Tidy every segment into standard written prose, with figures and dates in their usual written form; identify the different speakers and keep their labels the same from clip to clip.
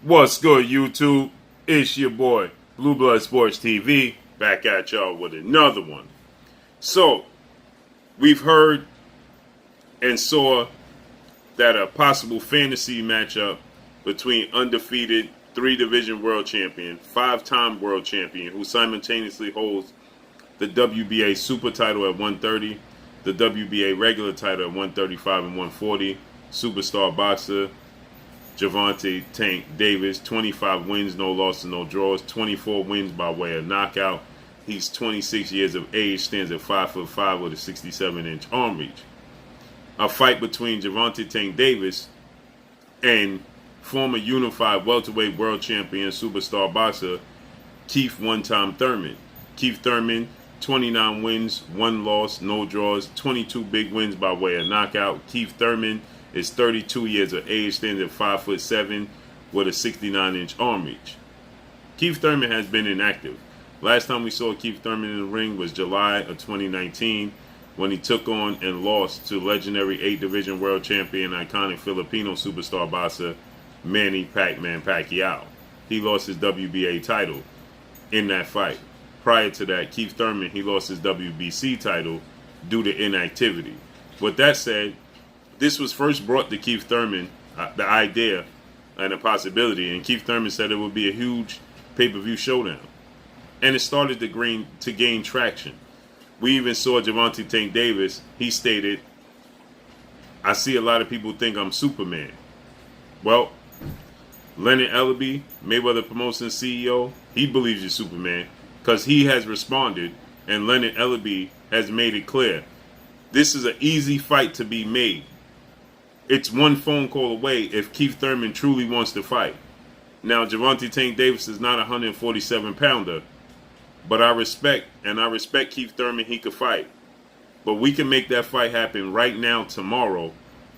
Speaker 1: What's good, YouTube? It's your boy, Blue Blood Sports TV, back at y'all with another one. So, we've heard and saw that a possible fantasy matchup between undefeated 3-division world champion, 5-time world champion, who simultaneously holds the WBA super title at 130, the WBA regular title at 135 and 140, superstar boxer Gervonta Tank Davis, 25 wins, no losses, no draws, 24 wins by way of knockout. He's 26 years of age, stands at 5'5" with a 67-inch arm reach. A fight between Gervonta Tank Davis and former unified welterweight world champion superstar boxer Keith one-time Thurman. Keith Thurman, 29 wins, 1 loss, no draws, 22 big wins by way of knockout. Keith Thurman is 32 years of age, stands at 5'7" with a 69-inch arm reach. Keith Thurman has been inactive. Last time we saw Keith Thurman in the ring was July of 2019 when he took on and lost to legendary 8-division world champion, iconic Filipino superstar boxer Manny Pac-Man Pacquiao. He lost his WBA title in that fight. Prior to that, Keith Thurman, he lost his WBC title due to inactivity. With that said, this was first brought to Keith Thurman, the idea and the possibility, and Keith Thurman said it would be a huge pay-per-view showdown. And it started to gain traction. We even saw Gervonta Tank Davis. He stated, "I see a lot of people think I'm Superman." Well, Leonard Ellerbe, Mayweather Promotions CEO, he believes you're Superman because he has responded, and Leonard Ellerbe has made it clear. This is an easy fight to be made. It's one phone call away if Keith Thurman truly wants to fight. Now, Gervonta Tank Davis is not a 147-pounder, but I respect Keith Thurman. He could fight. But we can make that fight happen right now, tomorrow,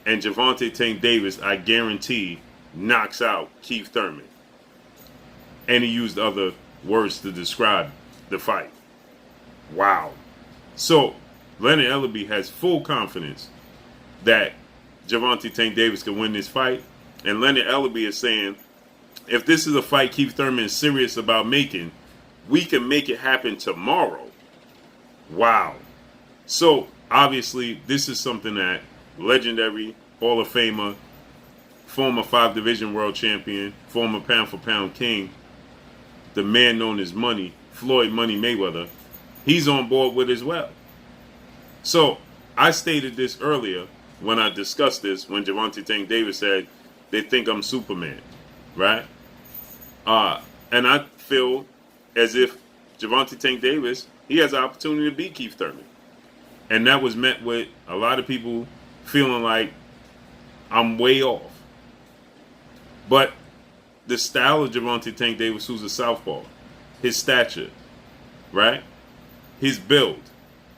Speaker 1: and Gervonta Tank Davis, I guarantee, knocks out Keith Thurman. And he used other words to describe the fight. Wow. So, Leonard Ellerbe has full confidence that Gervonta Tank Davis can win this fight. And Leonard Ellerbe is saying, if this is a fight Keith Thurman is serious about making, we can make it happen tomorrow. Wow. So, obviously, this is something that legendary Hall of Famer, former 5-division world champion, former pound-for-pound king, the man known as Money, Floyd Money Mayweather, he's on board with as well. So, I stated this earlier when I discussed this, when Gervonta Tank Davis said, they think I'm Superman, right? And I feel as if Gervonta Tank Davis, he has the opportunity to beat Keith Thurman. And that was met with a lot of people feeling like I'm way off. But the style of Gervonta Tank Davis, who's a southpaw, his stature, right? His build.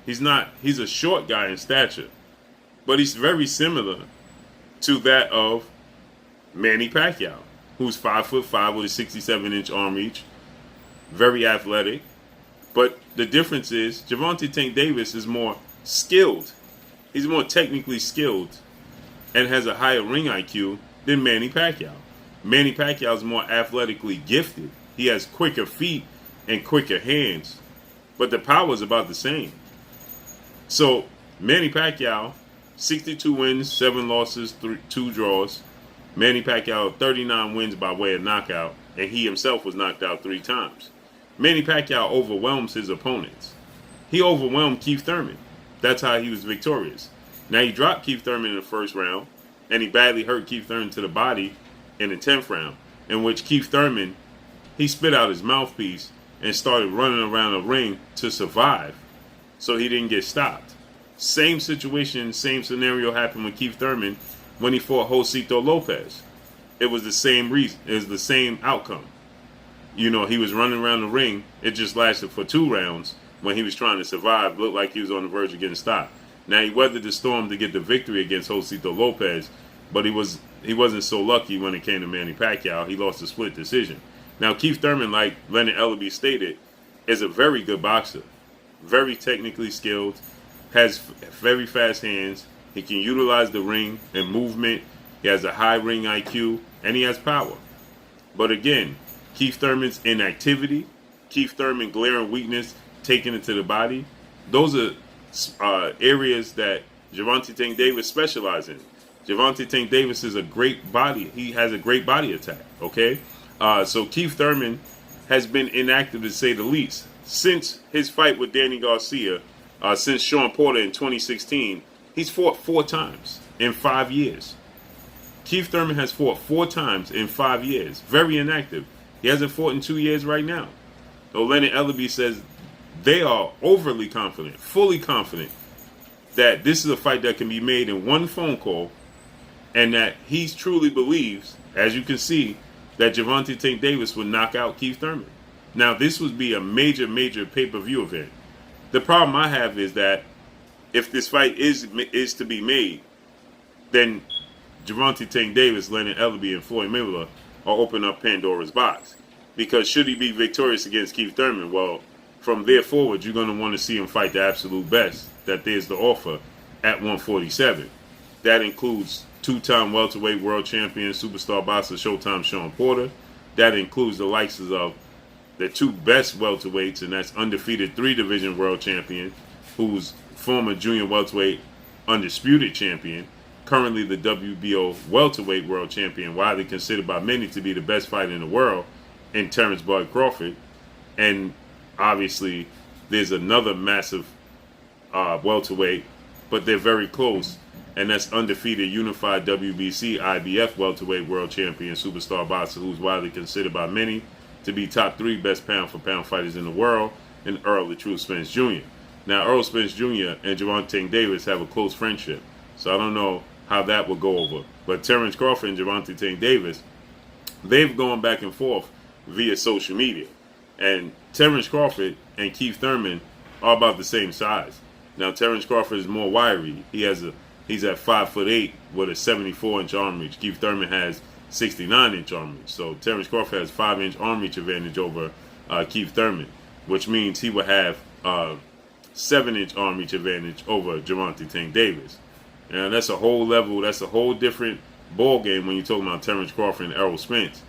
Speaker 1: He's a short guy in stature, but he's very similar to that of Manny Pacquiao, who's 5'5" with a 67-inch arm reach, very athletic. But the difference is Gervonta Tank Davis is more skilled. He's more technically skilled and has a higher ring IQ than Manny Pacquiao. Manny Pacquiao is more athletically gifted. He has quicker feet and quicker hands, but the power is about the same. So Manny Pacquiao, 62 wins, 7 losses, 2 draws. Manny Pacquiao, 39 wins by way of knockout, and he himself was knocked out 3 times. Manny Pacquiao overwhelms his opponents. He overwhelmed Keith Thurman. That's how he was victorious. Now, he dropped Keith Thurman in the first round, and he badly hurt Keith Thurman to the body in the 10th round, in which Keith Thurman, he spit out his mouthpiece and started running around the ring to survive, so he didn't get stopped. Same situation, same scenario happened with Keith Thurman when he fought Josito Lopez. It was the same reason. It was the same outcome. You know, he was running around the ring. It just lasted for 2 rounds when he was trying to survive. Looked like he was on the verge of getting stopped. Now, he weathered the storm to get the victory against Josito Lopez, but he wasn't so lucky when it came to Manny Pacquiao. He lost a split decision. Now, Keith Thurman, like Leonard Ellerbe stated, is a very good boxer. Very technically skilled. Has very fast hands. He can utilize the ring and movement. He has a high ring IQ, and he has power. But again, Keith Thurman's inactivity, Keith Thurman glaring weakness, taking it to the body, those are areas that Gervonta Tank Davis specializes in. Gervonta Tank Davis is a great body. He has a great body attack, okay? So Keith Thurman has been inactive, to say the least. Since his fight with Danny Garcia, since Sean Porter in 2016, he's fought 4 times in 5 years. Keith Thurman has fought 4 times in 5 years. Very inactive. He hasn't fought in 2 years right now. So Leonard Ellerbe says they are overly confident, fully confident, that this is a fight that can be made in one phone call, and that he truly believes, as you can see, that Gervonta Tank Davis would knock out Keith Thurman. Now, this would be a major, major pay-per-view event. The problem I have is that if this fight is to be made, then Gervonta Tank Davis, Leonard Ellerbe, and Floyd Mayweather are opening up Pandora's box. Because should he be victorious against Keith Thurman, well, from there forward, you're going to want to see him fight the absolute best that there's to offer at 147. That includes 2-time welterweight world champion, superstar boxer, Showtime Sean Porter. That includes the likes of the 2 best welterweights, and that's undefeated 3-division world champion, who's former junior welterweight undisputed champion, currently the WBO welterweight world champion, widely considered by many to be the best fighter in the world, in Terrence Bud Crawford. And obviously, there's another massive welterweight, but they're very close, and that's undefeated unified WBC IBF welterweight world champion, superstar boxer, who's widely considered by many to be top 3 best pound-for-pound fighters in the world, and Earl the True Spence Jr. Now, Earl Spence Jr. and Gervonta Tank Davis have a close friendship, so I don't know how that will go over. But Terrence Crawford and Gervonta Tank Davis, they've gone back and forth via social media. And Terrence Crawford and Keith Thurman are about the same size. Now, Terrence Crawford is more wiry. He's at 5'8" with a 74-inch arm reach. Keith Thurman has 69-inch arm reach. So Terrence Crawford has 5-inch arm reach advantage over Keith Thurman, which means he would have 7-inch arm reach advantage over Gervonta Tank Davis. And that's a whole level, that's a whole different ball game when you're talking about Terrence Crawford and Errol Spence,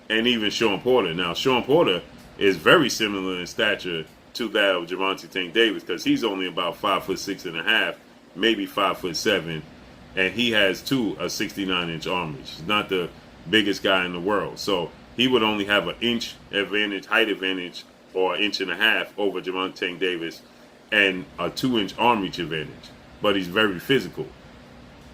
Speaker 1: and even Sean Porter. Now, Sean Porter is very similar in stature to that of Gervonta Tank Davis, because he's only about 5'6.5", maybe 5'7", and he has too a 69-inch arm reach. He's not the biggest guy in the world, so he would only have an inch advantage, height advantage, or 1.5 inches over Gervonta Tank Davis, and a 2-inch arm reach advantage. But he's very physical,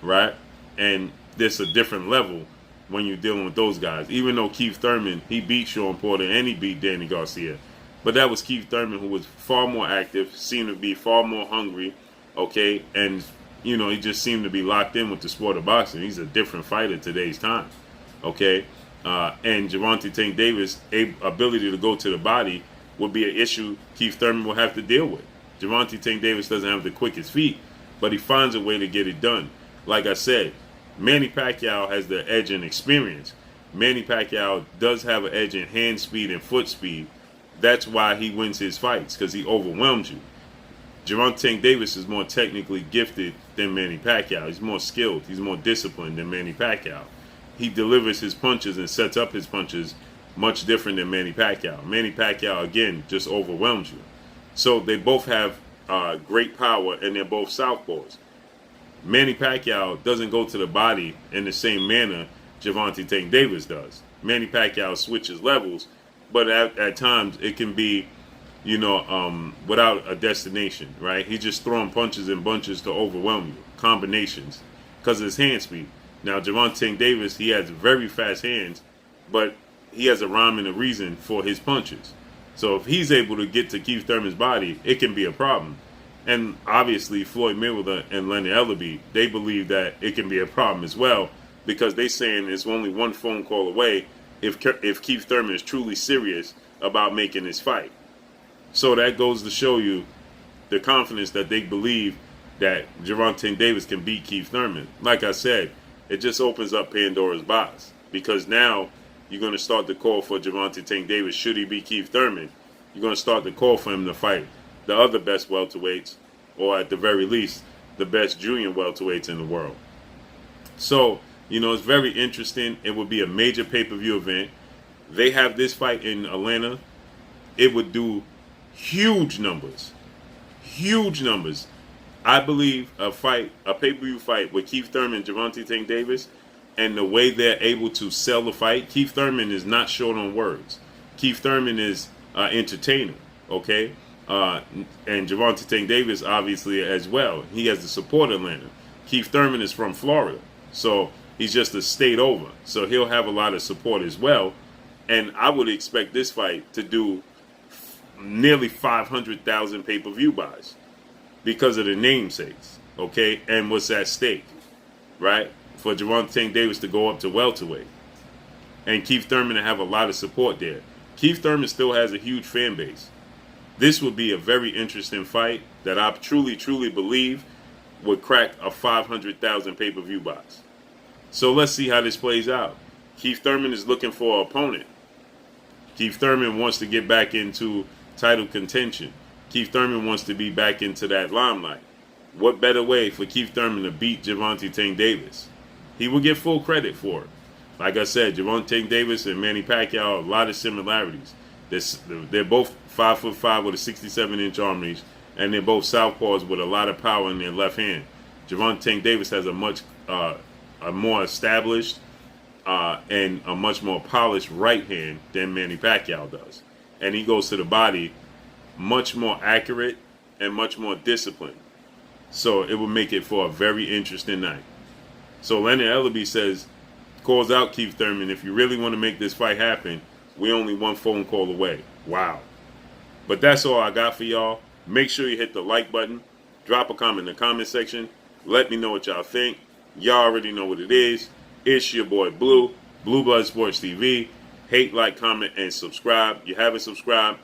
Speaker 1: right? And there's a different level when you're dealing with those guys. Even though Keith Thurman, he beat Sean Porter and he beat Danny Garcia, but that was Keith Thurman, who was far more active, seemed to be far more hungry, okay? And, you know, he just seemed to be locked in with the sport of boxing. He's a different fighter today's time, okay? And Gervonta Tank Davis' ability to go to the body would be an issue Keith Thurman will have to deal with. Gervonta Tank Davis doesn't have the quickest feet, but he finds a way to get it done. Like I said, Manny Pacquiao has the edge in experience. Manny Pacquiao does have an edge in hand speed and foot speed. That's why he wins his fights, because he overwhelms you. Gervonta Tank Davis is more technically gifted than Manny Pacquiao. He's more skilled. He's more disciplined than Manny Pacquiao. He delivers his punches and sets up his punches much different than Manny Pacquiao. Manny Pacquiao, again, just overwhelms you. So they both have great power, and they're both southpaws. Manny Pacquiao doesn't go to the body in the same manner Gervonta Tank Davis does. Manny Pacquiao switches levels, but at times it can be, you know, without a destination, right? He's just throwing punches and bunches to overwhelm you, combinations, because of his hand speed. Now, Gervonta Tank Davis, he has very fast hands, but he has a rhyme and a reason for his punches. So if he's able to get to Keith Thurman's body, it can be a problem. And obviously, Floyd Mayweather and Leonard Ellerbe, they believe that it can be a problem as well, because they're saying it's only one phone call away if Keith Thurman is truly serious about making this fight. So that goes to show you the confidence that they believe that Gervonta Tank Davis can beat Keith Thurman. Like I said, it just opens up Pandora's box, because now you're going to start the call for Gervonta Tank Davis. Should he beat Keith Thurman, you're going to start the call for him to fight the other best welterweights, or at the very least, the best junior welterweights in the world. So, you know, it's very interesting. It would be a major pay-per-view event. they have this fight in Atlanta, it would do huge numbers. Huge numbers. I believe a pay-per-view fight with Keith Thurman and Gervonta Tank Davis, and the way they're able to sell the fight, Keith Thurman is not short on words. Keith Thurman is entertainer, okay? And Gervonta Tank Davis, obviously, as well. He has the support of Atlanta. Keith Thurman is from Florida, so he's just a state over. So he'll have a lot of support as well. And I would expect this fight to do nearly 500,000 pay-per-view buys because of the namesakes, okay? And what's at stake, right? For Gervonta Tank Davis to go up to welterweight. And Keith Thurman to have a lot of support there. Keith Thurman still has a huge fan base. This would be a very interesting fight that I truly, truly believe would crack a 500,000 pay-per-view buys. So let's see how this plays out. Keith Thurman is looking for an opponent. Keith Thurman wants to get back into title contention. Keith Thurman wants to be back into that limelight. What better way for Keith Thurman to beat Gervonta Tank Davis? He will get full credit for it. Like I said, Gervonta Tank Davis and Manny Pacquiao, a lot of similarities. They're both 5'5" with a 67-inch arm reach, and they're both southpaws with a lot of power in their left hand. Gervonta Tank Davis has a much a more established and a much more polished right hand than Manny Pacquiao does. And he goes to the body much more accurate and much more disciplined. So it will make it for a very interesting night. So Leonard Ellerbe calls out Keith Thurman, if you really want to make this fight happen, we're only one phone call away. Wow. But that's all I got for y'all. Make sure you hit the like button. Drop a comment in the comment section. Let me know what y'all think. Y'all already know what it is. It's your boy Blue, Blue Blood Sports TV. Hate, like, comment, and subscribe. You haven't subscribed,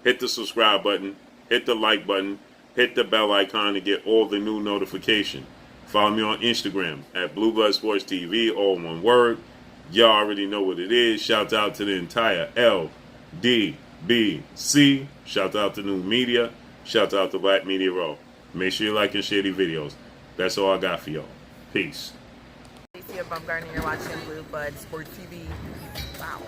Speaker 1: hit the subscribe button, hit the like button, hit the bell icon to get all the new notification. Follow me on Instagram at Blue Blood Sports TV, all one word. Y'all already know what it is. Shout out to the entire LDBC. Shout out to New Media. Shout out to Black Media Row. Make sure you like and share these videos. That's all I got for y'all. Peace.
Speaker 2: You're watching Blue Blood Sports TV. Wow.